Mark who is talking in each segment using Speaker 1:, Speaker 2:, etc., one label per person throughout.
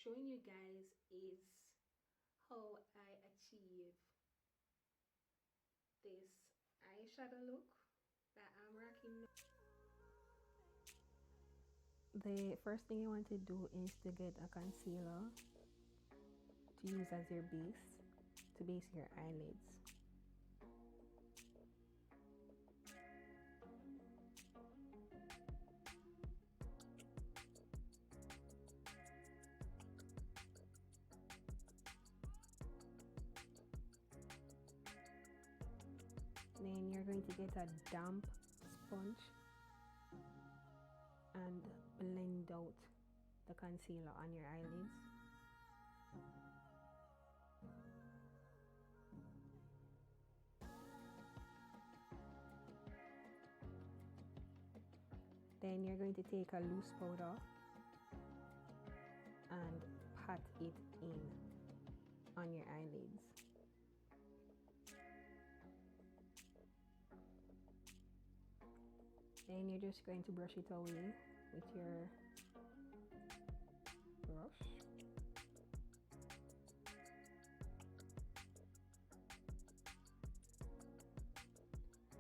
Speaker 1: showing you guys is how I achieve this eyeshadow look that I'm rocking now. The first thing you want to do is to get a concealer to use as your base to base your eyelids. Then you're going to get a damp sponge and blend out the concealer on your eyelids. Then you're going to take a loose powder and pat it in on your eyelids. Then you're just going to brush it away with your brush.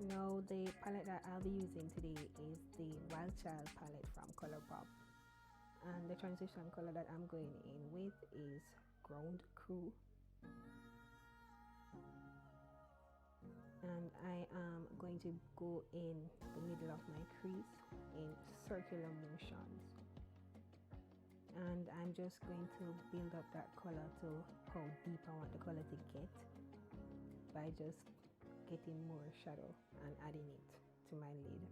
Speaker 1: Now the palette that I'll be using today is the Wild Child palette from Colourpop, and the transition color that I'm going in with is Ground Crew, and I am going to go in the middle of my crease in circular motions, and I'm just going to build up that color to how deep I want the color to get by just getting more shadow and adding it to my lid.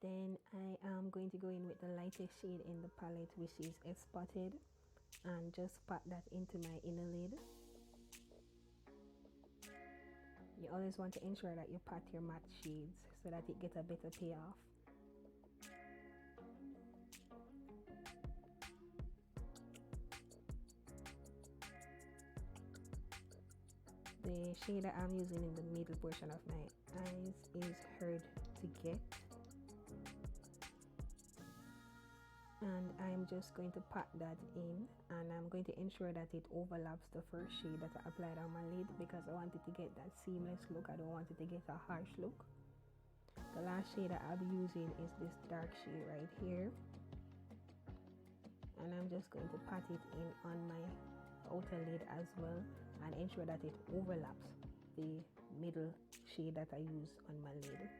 Speaker 1: Then I am going to go in with the lightest shade in the palette, which is Spotted, and just pat that into my inner lid. You always want to ensure that you pat your matte shades so that it gets a better payoff. The shade that I'm using in the middle portion of my eyes is Hard to Get, and I'm just going to pat that in, and I'm going to ensure that it overlaps the first shade that I applied on my lid because I wanted to get that seamless look. I don't want it to get a harsh look. The last shade that I'll be using is this dark shade right here, and I'm just going to pat it in on my outer lid as well and ensure that it overlaps the middle shade that I use on my lid.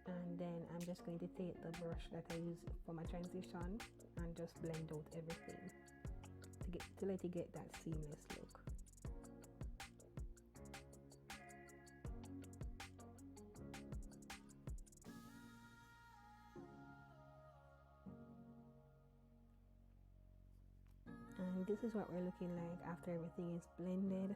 Speaker 1: And then I'm just going to take the brush that I use for my transition and just blend out everything to let it get that seamless look. And this is what we're looking like after everything is blended.